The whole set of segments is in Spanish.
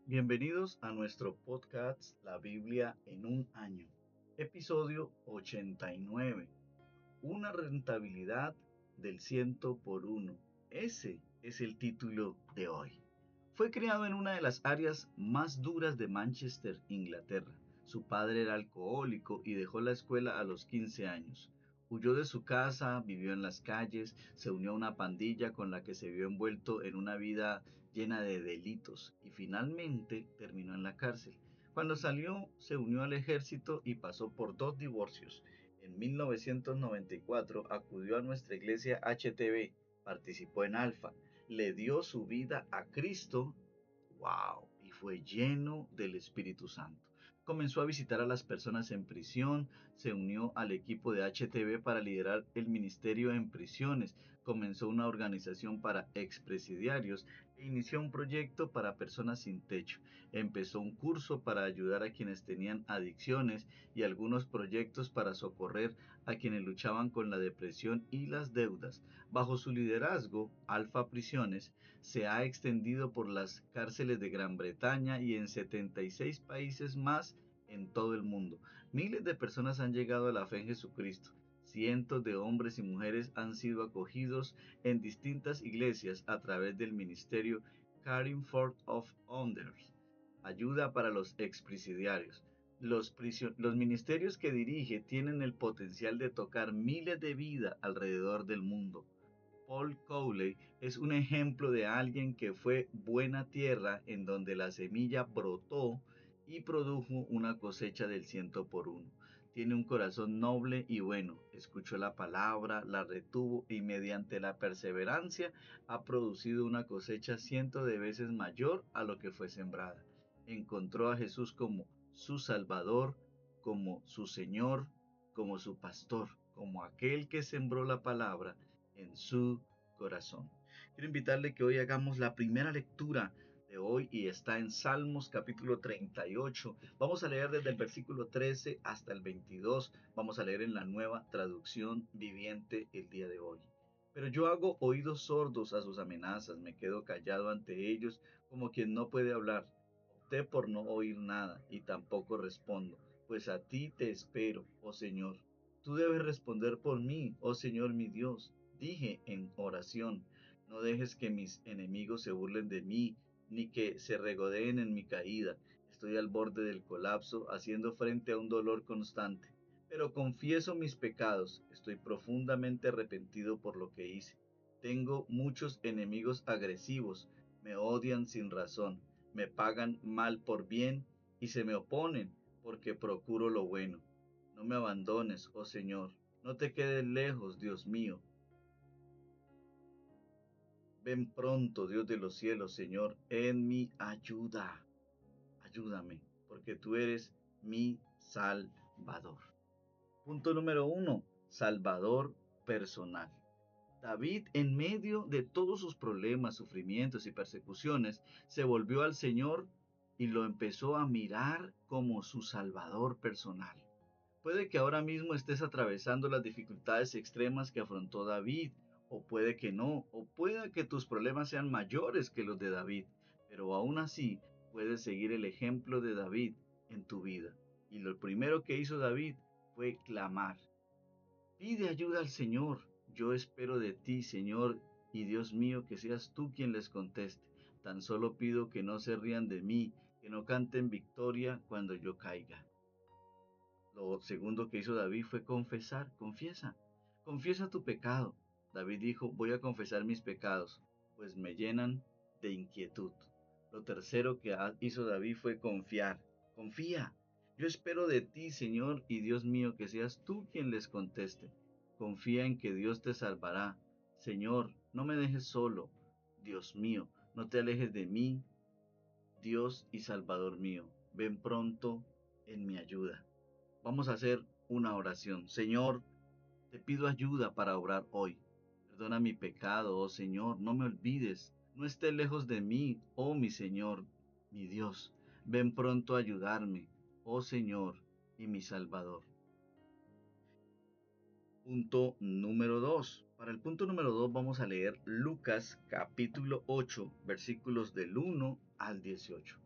Bienvenidos a nuestro podcast La Biblia en un año, episodio 89. Una rentabilidad del 100 por 1. Ese es el título de hoy. Fue criado en una de las áreas más duras de Manchester, Inglaterra. Su padre era alcohólico y dejó la escuela a los 15 años. Huyó de su casa, vivió en las calles, se unió a una pandilla con la que se vio envuelto en una vida llena de delitos y finalmente terminó en la cárcel. Cuando salió, se unió al ejército y pasó por 2 divorcios. En 1994 acudió a nuestra iglesia HTV, participó en Alfa, le dio su vida a Cristo. ¡Wow! Y fue lleno del Espíritu Santo. Comenzó a visitar a las personas en prisión, se unió al equipo de HTV para liderar el ministerio en prisiones, comenzó una organización para expresidiarios e inició un proyecto para personas sin techo. Empezó un curso para ayudar a quienes tenían adicciones y algunos proyectos para socorrer a quienes luchaban con la depresión y las deudas. Bajo su liderazgo, Alfa Prisiones se ha extendido por las cárceles de Gran Bretaña y en 76 países más en todo el mundo. Miles de personas han llegado a la fe en Jesucristo. Cientos de hombres y mujeres han sido acogidos en distintas iglesias a través del ministerio Caring for of Others, ayuda para los expresidiarios. Los ministerios que dirige tienen el potencial de tocar miles de vidas alrededor del mundo. Paul Cowley es un ejemplo de alguien que fue buena tierra en donde la semilla brotó y produjo una cosecha del 100 por 1. Tiene un corazón noble y bueno, escuchó la palabra, la retuvo y mediante la perseverancia ha producido una cosecha cientos de veces mayor a lo que fue sembrada. Encontró a Jesús como su Salvador, como su Señor, como su pastor, como aquel que sembró la palabra en su corazón. Quiero invitarle que hoy hagamos la primera lectura de hoy y está en Salmos capítulo 38. Vamos a leer desde el versículo 13 hasta el 22. Vamos a leer en la nueva traducción viviente el día de hoy. Pero yo hago oídos sordos a sus amenazas, me quedo callado ante ellos como quien no puede hablar. Opté por no oír nada y tampoco respondo, pues a ti te espero, oh Señor. Tú debes responder por mí, oh Señor mi Dios. Dije en oración, no dejes que mis enemigos se burlen de mí, ni que se regodeen en mi caída. Estoy al borde del colapso, haciendo frente a un dolor constante. Pero confieso mis pecados, estoy profundamente arrepentido por lo que hice. Tengo muchos enemigos agresivos, me odian sin razón, me pagan mal por bien y se me oponen porque procuro lo bueno. No me abandones, oh Señor, no te quedes lejos, Dios mío. Ven pronto, Dios de los cielos, Señor, en mi ayuda. Ayúdame, porque tú eres mi Salvador. Punto número 1. Salvador personal. David, en medio de todos sus problemas, sufrimientos y persecuciones, se volvió al Señor y lo empezó a mirar como su Salvador personal. Puede que ahora mismo estés atravesando las dificultades extremas que afrontó David, o puede que no, o puede que tus problemas sean mayores que los de David, pero aún así puedes seguir el ejemplo de David en tu vida. Y lo primero que hizo David fue clamar. Pide ayuda al Señor. Yo espero de ti, Señor y Dios mío, que seas tú quien les conteste. Tan solo pido que no se rían de mí, que no canten victoria cuando yo caiga. Lo segundo que hizo David fue confesar, confiesa tu pecado. David dijo, voy a confesar mis pecados, pues me llenan de inquietud. Lo tercero que hizo David fue confiar, confía. Yo espero de ti, Señor y Dios mío, que seas tú quien les conteste. Confía en que Dios te salvará. Señor, no me dejes solo. Dios mío, no te alejes de mí, Dios y Salvador mío. Ven pronto en mi ayuda. Vamos a hacer una oración. Señor, te pido ayuda para obrar hoy. Perdona mi pecado, oh Señor, no me olvides. No estés lejos de mí, oh mi Señor, mi Dios. Ven pronto a ayudarme, oh Señor y mi Salvador. Punto número 2. Para el punto número 2 vamos a leer Lucas capítulo 8, versículos del 1 al 18.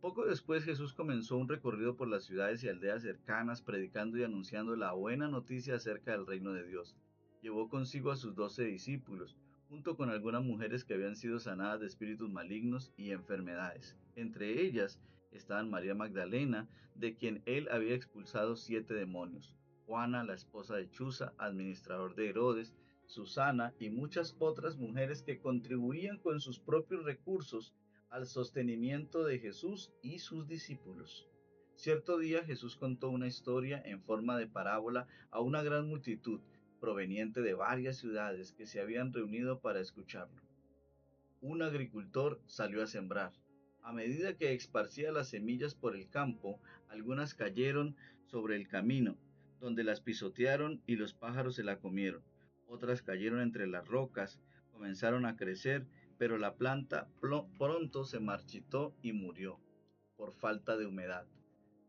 Poco después Jesús comenzó un recorrido por las ciudades y aldeas cercanas, predicando y anunciando la buena noticia acerca del reino de Dios. Llevó consigo a sus 12 discípulos, junto con algunas mujeres que habían sido sanadas de espíritus malignos y enfermedades. Entre ellas estaban María Magdalena, de quien él había expulsado 7 demonios, Juana, la esposa de Chuza, administrador de Herodes, Susana y muchas otras mujeres que contribuían con sus propios recursos al sostenimiento de Jesús y sus discípulos. Cierto día Jesús contó una historia en forma de parábola a una gran multitud proveniente de varias ciudades que se habían reunido para escucharlo. Un agricultor salió a sembrar. A medida que esparcía las semillas por el campo, algunas cayeron sobre el camino, donde las pisotearon y los pájaros se la comieron. Otras cayeron entre las rocas, comenzaron a crecer, pero la planta pronto se marchitó y murió por falta de humedad.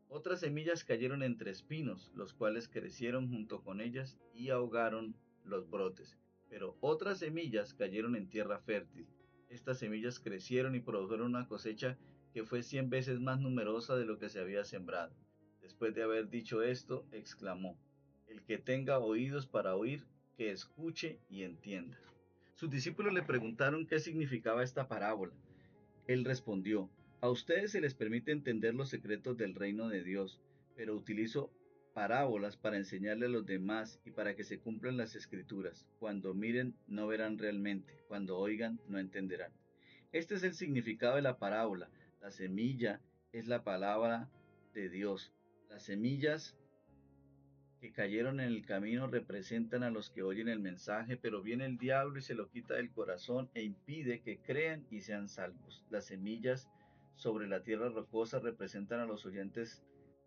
Otras semillas cayeron entre espinos, los cuales crecieron junto con ellas y ahogaron los brotes. Pero otras semillas cayeron en tierra fértil. Estas semillas crecieron y produjeron una cosecha que fue 100 veces más numerosa de lo que se había sembrado. Después de haber dicho esto, exclamó: El que tenga oídos para oír, que escuche y entienda. Sus discípulos le preguntaron qué significaba esta parábola. Él respondió: A ustedes se les permite entender los secretos del reino de Dios, pero utilizo parábolas para enseñarle a los demás y para que se cumplan las escrituras. Cuando miren, no verán realmente; cuando oigan, no entenderán. Este es el significado de la parábola. La semilla es la palabra de Dios. Las semillas que cayeron en el camino representan a los que oyen el mensaje, pero viene el diablo y se lo quita del corazón e impide que crean y sean salvos. Las semillas sobre la tierra rocosa representan a los oyentes,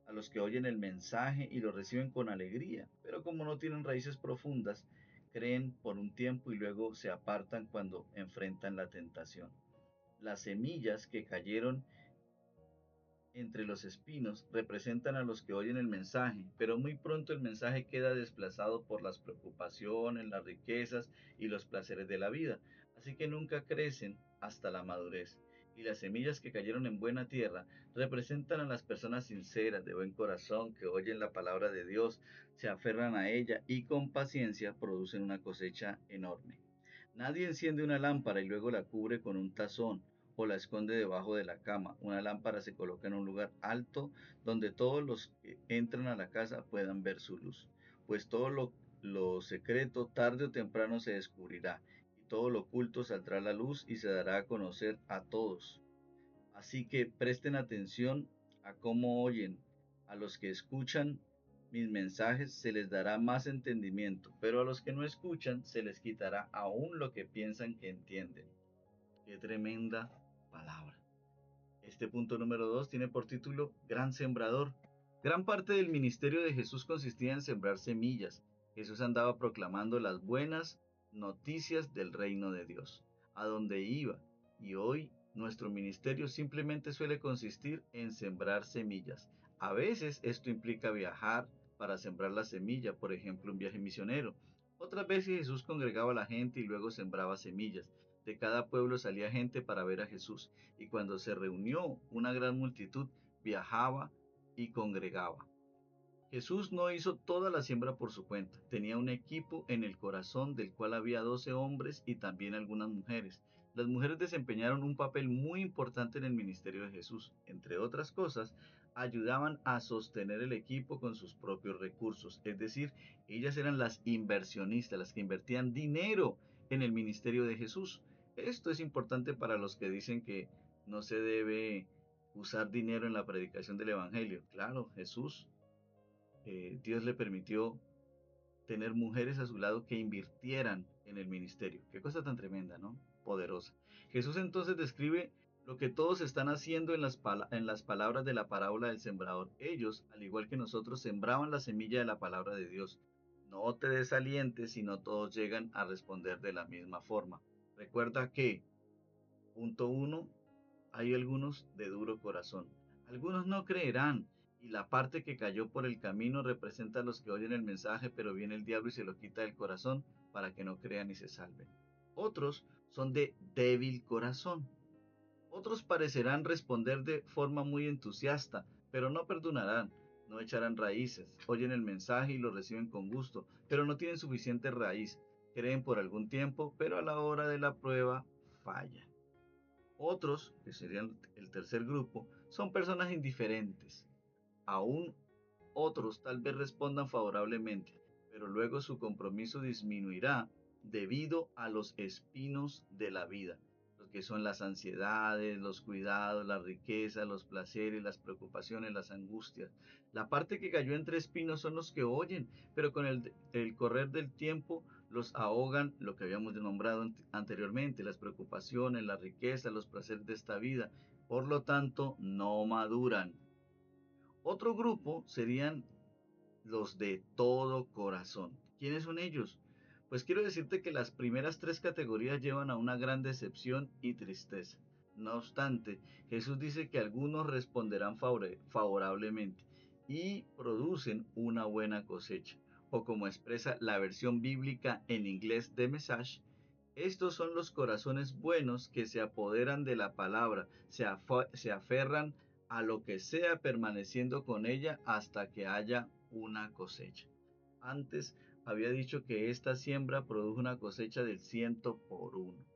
a los que oyen el mensaje y lo reciben con alegría, pero como no tienen raíces profundas, creen por un tiempo y luego se apartan cuando enfrentan la tentación. Las semillas que cayeron entre los espinos representan a los que oyen el mensaje, pero muy pronto el mensaje queda desplazado por las preocupaciones, las riquezas y los placeres de la vida, así que nunca crecen hasta la madurez. Y las semillas que cayeron en buena tierra representan a las personas sinceras, de buen corazón, que oyen la palabra de Dios, se aferran a ella y con paciencia producen una cosecha enorme. Nadie enciende una lámpara y luego la cubre con un tazón o la esconde debajo de la cama. Una lámpara se coloca en un lugar alto donde todos los que entran a la casa puedan ver su luz, pues todo lo secreto tarde o temprano se descubrirá, y todo lo oculto saldrá a la luz y se dará a conocer a todos. Así que presten atención a cómo oyen. A los que escuchan mis mensajes se les dará más entendimiento, pero a los que no escuchan se les quitará aún lo que piensan que entienden. Qué tremenda palabra. Este punto número 2 tiene por título Gran Sembrador. Gran parte del ministerio de Jesús consistía en sembrar semillas. Jesús andaba proclamando las buenas noticias del reino de Dios, a donde iba. Y hoy nuestro ministerio simplemente suele consistir en sembrar semillas. A veces esto implica viajar para sembrar la semilla, por ejemplo, un viaje misionero. Otras veces Jesús congregaba a la gente y luego sembraba semillas. De cada pueblo salía gente para ver a Jesús, y cuando se reunió una gran multitud, viajaba y congregaba. Jesús no hizo toda la siembra por su cuenta. Tenía un equipo en el corazón del cual había 12 hombres y también algunas mujeres. Las mujeres desempeñaron un papel muy importante en el ministerio de Jesús. Entre otras cosas, ayudaban a sostener el equipo con sus propios recursos. Es decir, ellas eran las inversionistas, las que invertían dinero en el ministerio de Jesús. Esto es importante para los que dicen que no se debe usar dinero en la predicación del Evangelio. Claro, Dios le permitió tener mujeres a su lado que invirtieran en el ministerio. Qué cosa tan tremenda, ¿no? Poderosa. Jesús entonces describe lo que todos están haciendo en las palabras de la parábola del sembrador. Ellos, al igual que nosotros, sembraban la semilla de la palabra de Dios. No te desalientes si no todos llegan a responder de la misma forma. Recuerda que, punto uno, hay algunos de duro corazón. Algunos no creerán, y la parte que cayó por el camino representa a los que oyen el mensaje, pero viene el diablo y se lo quita del corazón para que no crean y se salven. Otros son de débil corazón. Otros parecerán responder de forma muy entusiasta, pero no perdonarán, no echarán raíces, oyen el mensaje y lo reciben con gusto, pero no tienen suficiente raíz, creen por algún tiempo, pero a la hora de la prueba fallan. Otros, que serían el tercer grupo, son personas indiferentes. Aún otros tal vez respondan favorablemente, pero luego su compromiso disminuirá debido a los espinos de la vida, lo que son las ansiedades, los cuidados, la riqueza, los placeres, las preocupaciones, las angustias. La parte que cayó entre espinos son los que oyen, pero con el correr del tiempo los ahogan lo que habíamos nombrado anteriormente, las preocupaciones, la riqueza, los placeres de esta vida. Por lo tanto, no maduran. Otro grupo serían los de todo corazón. ¿Quiénes son ellos? Pues quiero decirte que las primeras tres categorías llevan a una gran decepción y tristeza. No obstante, Jesús dice que algunos responderán favorablemente y producen una buena cosecha. O como expresa la versión bíblica en inglés de Message, estos son los corazones buenos que se apoderan de la palabra, se aferran a lo que sea permaneciendo con ella hasta que haya una cosecha. Antes había dicho que esta siembra produjo una cosecha del 100 por 1.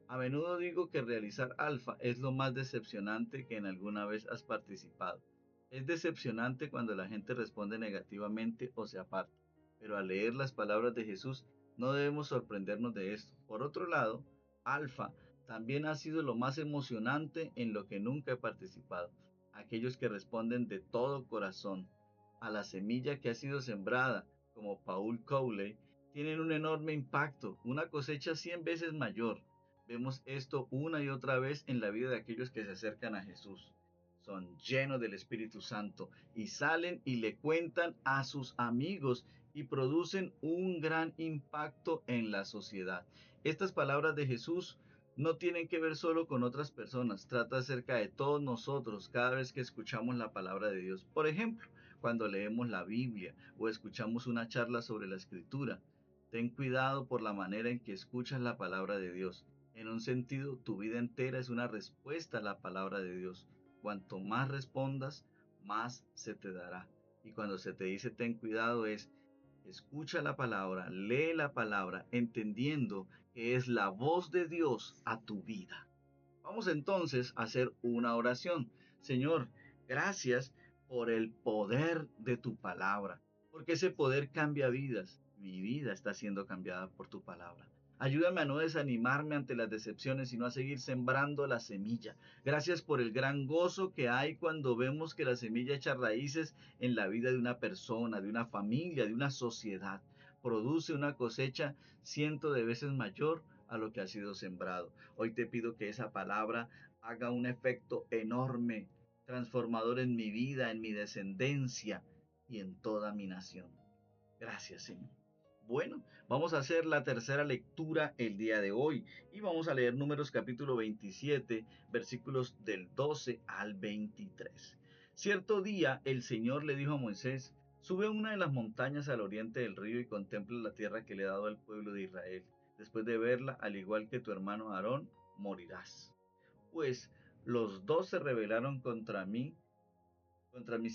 A menudo digo que realizar alfa es lo más decepcionante que en alguna vez has participado. Es decepcionante cuando la gente responde negativamente o se aparta, pero al leer las palabras de Jesús no debemos sorprendernos de esto. Por otro lado, alfa también ha sido lo más emocionante en lo que nunca he participado. Aquellos que responden de todo corazón a la semilla que ha sido sembrada, como Paul Cowley, tienen un enorme impacto, una cosecha 100 veces mayor. Vemos esto una y otra vez en la vida de aquellos que se acercan a Jesús. Son llenos del Espíritu Santo y salen y le cuentan a sus amigos y producen un gran impacto en la sociedad. Estas palabras de Jesús no tienen que ver solo con otras personas, trata acerca de todos nosotros cada vez que escuchamos la palabra de Dios. Por ejemplo, cuando leemos la Biblia o escuchamos una charla sobre la Escritura, ten cuidado por la manera en que escuchas la palabra de Dios. En un sentido, tu vida entera es una respuesta a la palabra de Dios. Cuanto más respondas, más se te dará. Y cuando se te dice ten cuidado es escucha la palabra, lee la palabra, entendiendo que es la voz de Dios a tu vida. Vamos entonces a hacer una oración. Señor, gracias por el poder de tu palabra, porque ese poder cambia vidas. Mi vida está siendo cambiada por tu palabra. Ayúdame a no desanimarme ante las decepciones, sino a seguir sembrando la semilla. Gracias por el gran gozo que hay cuando vemos que la semilla echa raíces en la vida de una persona, de una familia, de una sociedad. Produce una cosecha cientos de veces mayor a lo que ha sido sembrado. Hoy te pido que esa palabra haga un efecto enorme, transformador en mi vida, en mi descendencia y en toda mi nación. Gracias, Señor. Bueno, vamos a hacer la tercera lectura el día de hoy y vamos a leer Números capítulo 27, versículos del 12 al 23. Cierto día el Señor le dijo a Moisés, sube a una de las montañas al oriente del río y contempla la tierra que le he dado al pueblo de Israel. Después de verla, al igual que tu hermano Aarón, morirás. Pues los dos se rebelaron contra mis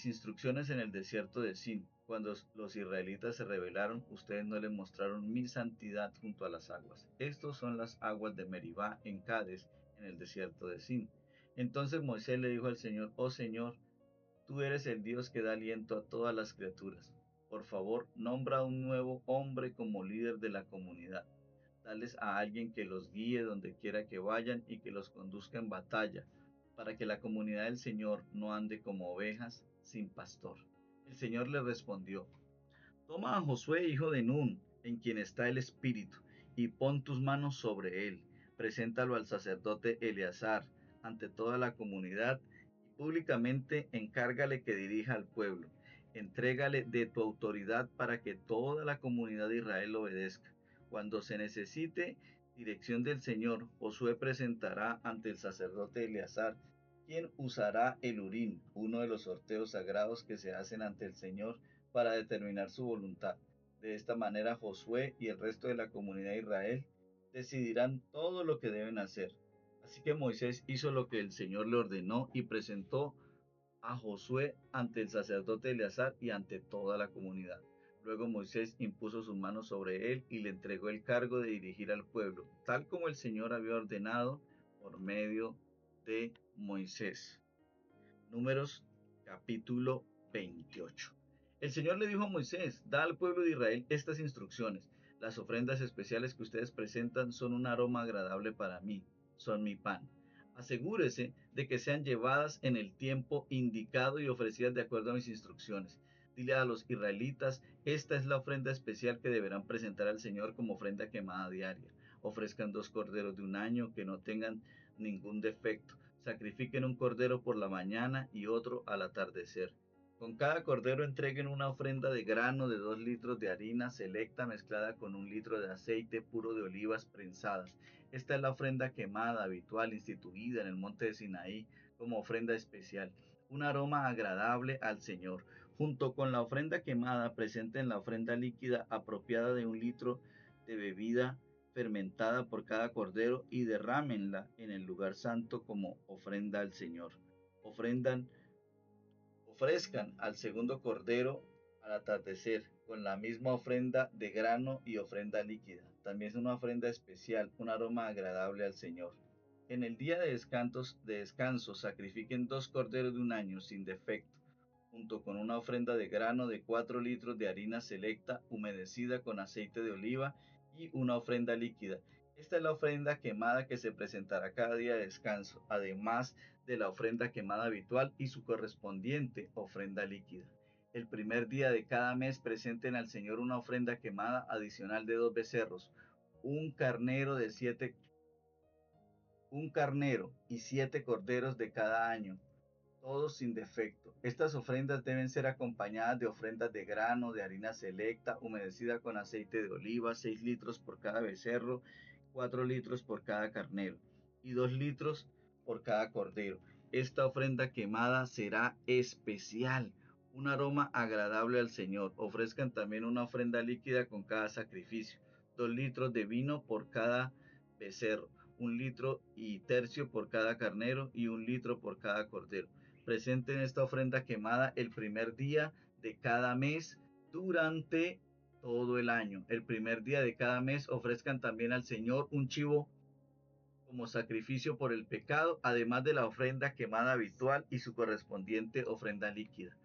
instrucciones en el desierto de Sin. Cuando los israelitas se rebelaron, ustedes no les mostraron mi santidad junto a las aguas. Estos son las aguas de Meribá en Cades, en el desierto de Sin. Entonces Moisés le dijo al Señor, oh Señor, tú eres el Dios que da aliento a todas las criaturas. Por favor, nombra a un nuevo hombre como líder de la comunidad. Dales a alguien que los guíe donde quiera que vayan y que los conduzca en batalla, para que la comunidad del Señor no ande como ovejas sin pastor. El Señor le respondió, toma a Josué, hijo de Nun, en quien está el Espíritu, y pon tus manos sobre él. Preséntalo al sacerdote Eleazar ante toda la comunidad y públicamente encárgale que dirija al pueblo. Entrégale de tu autoridad para que toda la comunidad de Israel obedezca. Cuando se necesite dirección del Señor, Josué presentará ante el sacerdote Eleazar, quien usará el Urim, uno de los sorteos sagrados que se hacen ante el Señor para determinar su voluntad. De esta manera Josué y el resto de la comunidad de Israel decidirán todo lo que deben hacer. Así que Moisés hizo lo que el Señor le ordenó y presentó a Josué ante el sacerdote Eleazar y ante toda la comunidad. Luego Moisés impuso sus manos sobre él y le entregó el cargo de dirigir al pueblo, tal como el Señor había ordenado por medio de Moisés. Números capítulo 28. El Señor le dijo a Moisés: da al pueblo de Israel estas instrucciones. Las ofrendas especiales que ustedes presentan son un aroma agradable para mí, son mi pan. Asegúrese de que sean llevadas en el tiempo indicado y ofrecidas de acuerdo a mis instrucciones. Dile a los israelitas: esta es la ofrenda especial que deberán presentar al Señor como ofrenda quemada diaria. Ofrezcan 2 corderos de un año que no tengan ningún defecto. Sacrifiquen un cordero por la mañana y otro al atardecer. Con cada cordero entreguen una ofrenda de grano de 2 litros de harina selecta mezclada con 1 litro de aceite puro de olivas prensadas. Esta es la ofrenda quemada habitual instituida en el monte de Sinaí como ofrenda especial, un aroma agradable al Señor. Junto con la ofrenda quemada presenten la ofrenda líquida apropiada de 1 litro de bebida fermentada por cada cordero y derrámenla en el lugar santo como ofrenda al Señor. Ofrendan Ofrezcan al segundo cordero al atardecer, con la misma ofrenda de grano y ofrenda líquida. También es una ofrenda especial, un aroma agradable al Señor. En el día de descanso sacrifiquen 2 corderos de un año sin defecto, junto con una ofrenda de grano de 4 litros de harina selecta humedecida con aceite de oliva y una ofrenda líquida. Esta es la ofrenda quemada que se presentará cada día de descanso, además de la ofrenda quemada habitual y su correspondiente ofrenda líquida. El primer día de cada mes presenten al Señor una ofrenda quemada adicional de 2 becerros, un carnero de siete, un carnero y 7 corderos de cada año, todos sin defecto. Estas ofrendas deben ser acompañadas de ofrendas de grano, de harina selecta, humedecida con aceite de oliva, 6 litros por cada becerro, 4 litros por cada carnero y 2 litros por cada cordero. Esta ofrenda quemada será especial, un aroma agradable al Señor. Ofrezcan también una ofrenda líquida con cada sacrificio, 2 litros de vino por cada becerro, 1 litro y tercio por cada carnero y 1 litro por cada cordero. Presenten esta ofrenda quemada el primer día de cada mes durante todo el año. El primer día de cada mes ofrezcan también al Señor un chivo como sacrificio por el pecado, además de la ofrenda quemada habitual y su correspondiente ofrenda líquida.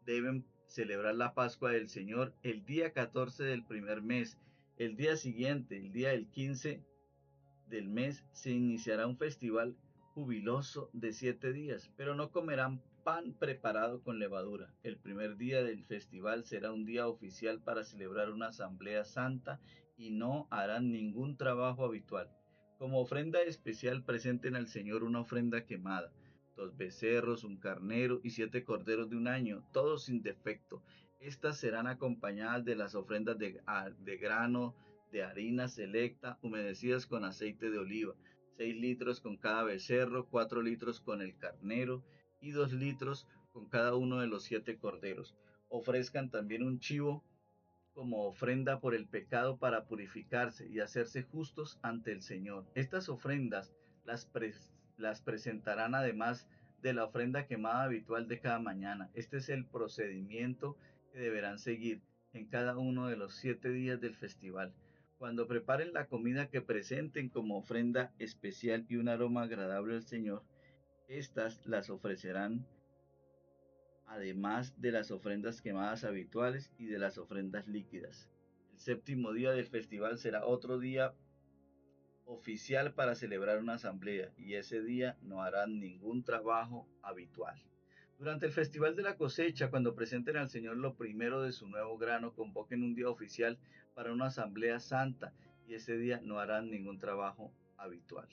Deben celebrar la Pascua del Señor el día 14 del primer mes. El día siguiente, el día del 15 del mes, se iniciará un festival jubiloso de 7 días, pero no comerán pan preparado con levadura. El primer día del festival será un día oficial para celebrar una asamblea santa y no harán ningún trabajo habitual. Como ofrenda especial presenten al Señor una ofrenda quemada, 2 becerros, un carnero y 7 corderos de un año, todos sin defecto. Estas serán acompañadas de las ofrendas de grano, de harina selecta, humedecidas con aceite de oliva, 6 litros con cada becerro, 4 litros con el carnero y 2 litros con cada uno de los 7 corderos. Ofrezcan también un chivo como ofrenda por el pecado para purificarse y hacerse justos ante el Señor. Estas ofrendas las presentarán además de la ofrenda quemada habitual de cada mañana. Este es el procedimiento que deberán seguir en cada uno de los 7 días del festival. Cuando preparen la comida que presenten como ofrenda especial y un aroma agradable al Señor, estas las ofrecerán además de las ofrendas quemadas habituales y de las ofrendas líquidas. El séptimo día del festival será otro día oficial para celebrar una asamblea y ese día no harán ningún trabajo habitual. Durante el festival de la cosecha, cuando presenten al Señor lo primero de su nuevo grano, convoquen un día oficial para una asamblea santa y ese día no harán ningún trabajo habitual.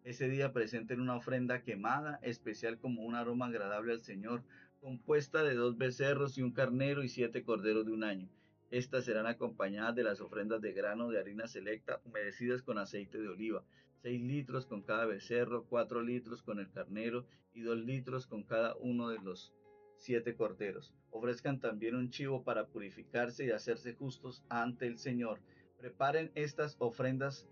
Ese día presenten una ofrenda quemada especial como un aroma agradable al Señor, compuesta de 2 becerros y un carnero y 7 corderos de un año. Estas serán acompañadas de las ofrendas de grano de harina selecta humedecidas con aceite de oliva, 6 litros con cada becerro, 4 litros con el carnero y 2 litros con cada uno de los 7 corderos. Ofrezcan también un chivo para purificarse y hacerse justos ante el Señor. Preparen estas ofrendas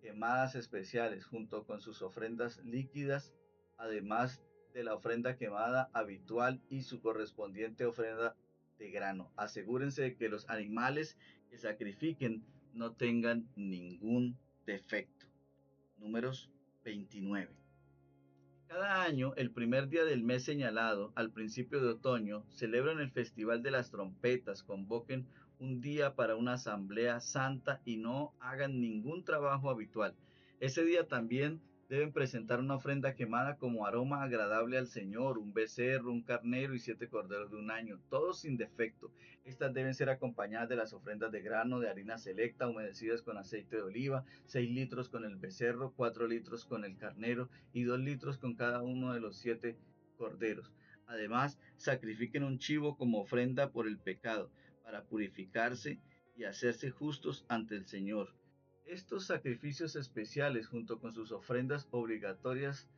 quemadas especiales junto con sus ofrendas líquidas, además de la ofrenda quemada habitual y su correspondiente ofrenda de grano. Asegúrense de que los animales que sacrifiquen no tengan ningún defecto. Números 29. Cada año, el primer día del mes señalado, al principio de otoño, celebran el Festival de las Trompetas, convoquen un día para una asamblea santa y no hagan ningún trabajo habitual. Ese día también deben presentar una ofrenda quemada como aroma agradable al Señor, un becerro, un carnero y 7 corderos de un año, todos sin defecto. Estas deben ser acompañadas de las ofrendas de grano, de harina selecta, humedecidas con aceite de oliva, 6 litros con el becerro, 4 litros con el carnero y 2 litros con cada uno de los 7 corderos. Además, sacrifiquen un chivo como ofrenda por el pecado, para purificarse y hacerse justos ante el Señor. Estos sacrificios especiales, junto con sus ofrendas obligatorias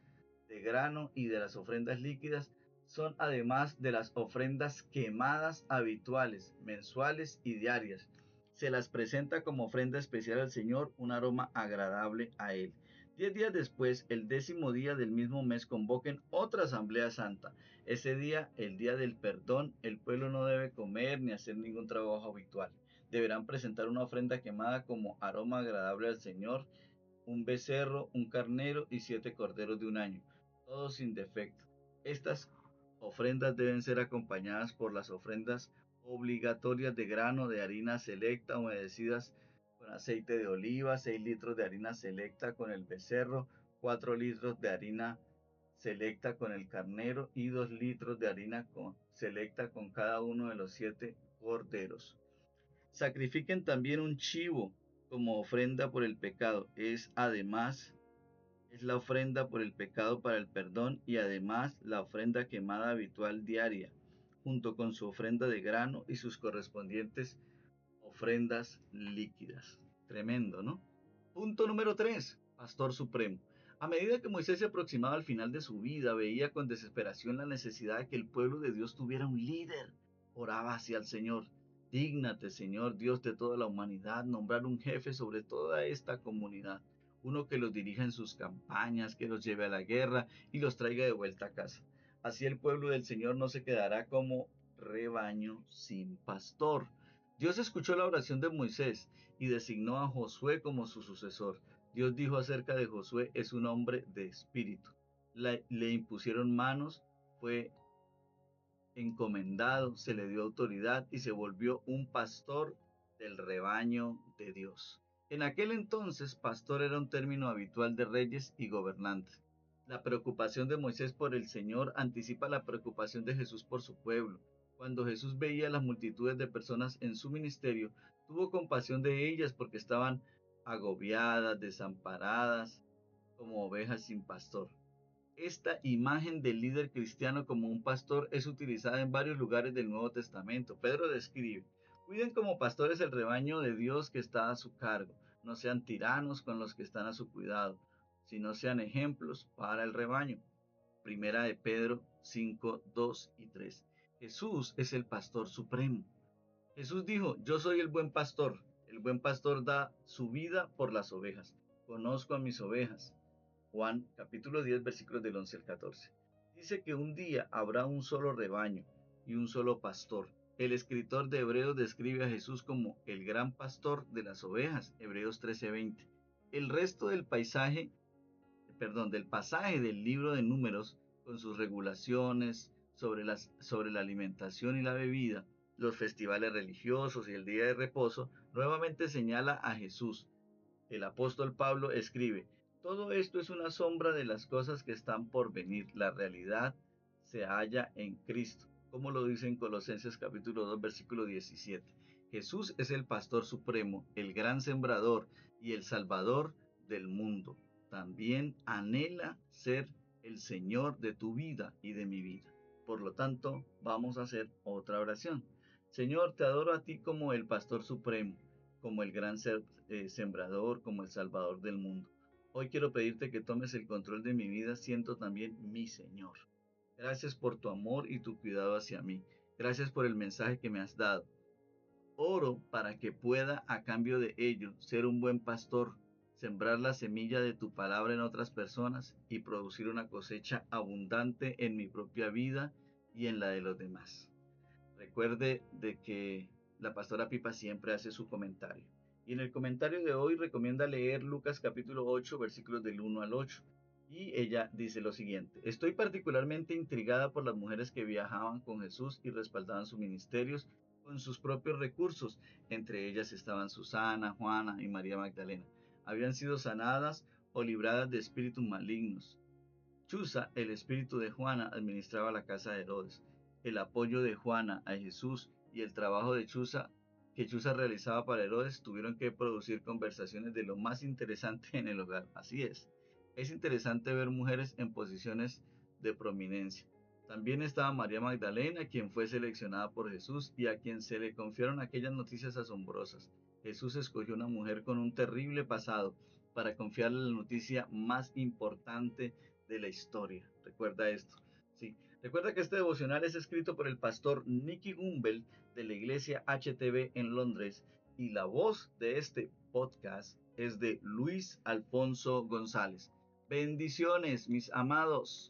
de grano y de las ofrendas líquidas, son además de las ofrendas quemadas habituales, mensuales y diarias. Se las presenta como ofrenda especial al Señor, un aroma agradable a Él. 10 días después, el 10.º día del mismo mes, convoquen otra asamblea santa. Ese día, el día del perdón, el pueblo no debe comer ni hacer ningún trabajo habitual. Deberán presentar una ofrenda quemada como aroma agradable al Señor, un becerro, un carnero y 7 corderos de un año, todos sin defecto. Estas ofrendas deben ser acompañadas por las ofrendas obligatorias de grano, de harina selecta, humedecidas con aceite de oliva, 6 litros de harina selecta con el becerro, 4 litros de harina selecta con el carnero y 2 litros de harina selecta con cada uno de los 7 corderos. Sacrifiquen también un chivo como ofrenda por el pecado. Es la ofrenda por el pecado para el perdón y además la ofrenda quemada habitual diaria, junto con su ofrenda de grano y sus correspondientes ofrendas líquidas. Tremendo, ¿no? Punto número 3. Pastor Supremo. A medida que Moisés se aproximaba al final de su vida, veía con desesperación la necesidad de que el pueblo de Dios tuviera un líder. Oraba hacia el Señor. Dígnate, Señor, Dios de toda la humanidad, nombrar un jefe sobre toda esta comunidad. Uno que los dirija en sus campañas, que los lleve a la guerra y los traiga de vuelta a casa. Así el pueblo del Señor no se quedará como rebaño sin pastor. Dios escuchó la oración de Moisés y designó a Josué como su sucesor. Dios dijo acerca de Josué: es un hombre de espíritu. Le impusieron manos, fue encomendado, se le dio autoridad y se volvió un pastor del rebaño de Dios. En aquel entonces, pastor era un término habitual de reyes y gobernantes. La preocupación de Moisés por el Señor anticipa la preocupación de Jesús por su pueblo. Cuando Jesús veía las multitudes de personas en su ministerio, tuvo compasión de ellas porque estaban agobiadas, desamparadas, como ovejas sin pastor. Esta imagen del líder cristiano como un pastor es utilizada en varios lugares del Nuevo Testamento. Pedro describe: cuiden como pastores el rebaño de Dios que está a su cargo. No sean tiranos con los que están a su cuidado, sino sean ejemplos para el rebaño. Primera de Pedro 5, 2 y 3. Jesús es el pastor supremo. Jesús dijo: yo soy el buen pastor. El buen pastor da su vida por las ovejas. Conozco a mis ovejas. Juan capítulo 10 versículos del 11 al 14. Dice que un día habrá un solo rebaño y un solo pastor. El escritor de Hebreos describe a Jesús como el gran pastor de las ovejas, Hebreos 13:20. El resto del pasaje del libro de Números, con sus regulaciones sobre la alimentación y la bebida, los festivales religiosos y el día de reposo, nuevamente señala a Jesús. El apóstol Pablo escribe: todo esto es una sombra de las cosas que están por venir. La realidad se halla en Cristo, como lo dice en Colosenses capítulo 2 versículo 17. Jesús es el pastor supremo, el gran sembrador y el salvador del mundo. También anhela ser el Señor de tu vida y de mi vida. Por lo tanto, vamos a hacer otra oración. Señor, te adoro a ti como el pastor supremo, como el gran sembrador, como el salvador del mundo. Hoy quiero pedirte que tomes el control de mi vida siendo también mi Señor. Gracias por tu amor y tu cuidado hacia mí. Gracias por el mensaje que me has dado. Oro para que pueda, a cambio de ello, ser un buen pastor, sembrar la semilla de tu palabra en otras personas y producir una cosecha abundante en mi propia vida y en la de los demás. Recuerde de que la pastora Pipa siempre hace su comentario. Y en el comentario de hoy recomienda leer Lucas capítulo 8, versículos del 1 al 8. Y ella dice lo siguiente: estoy particularmente intrigada por las mujeres que viajaban con Jesús y respaldaban sus ministerios con sus propios recursos. Entre ellas estaban Susana, Juana y María Magdalena. Habían sido sanadas o libradas de espíritus malignos. Chuza, el espíritu de Juana, administraba la casa de Herodes. El apoyo de Juana a Jesús y el trabajo de Chuza que Chuza realizaba para Herodes tuvieron que producir conversaciones de lo más interesante en el hogar. Así es. Es interesante ver mujeres en posiciones de prominencia. También estaba María Magdalena, quien fue seleccionada por Jesús y a quien se le confiaron aquellas noticias asombrosas. Jesús escogió una mujer con un terrible pasado para confiarle la noticia más importante de la historia. Recuerda esto. Sí, recuerda que este devocional es escrito por el pastor Nicky Gumbel de la iglesia HTV en Londres y la voz de este podcast es de Luis Alfonso González. Bendiciones, mis amados.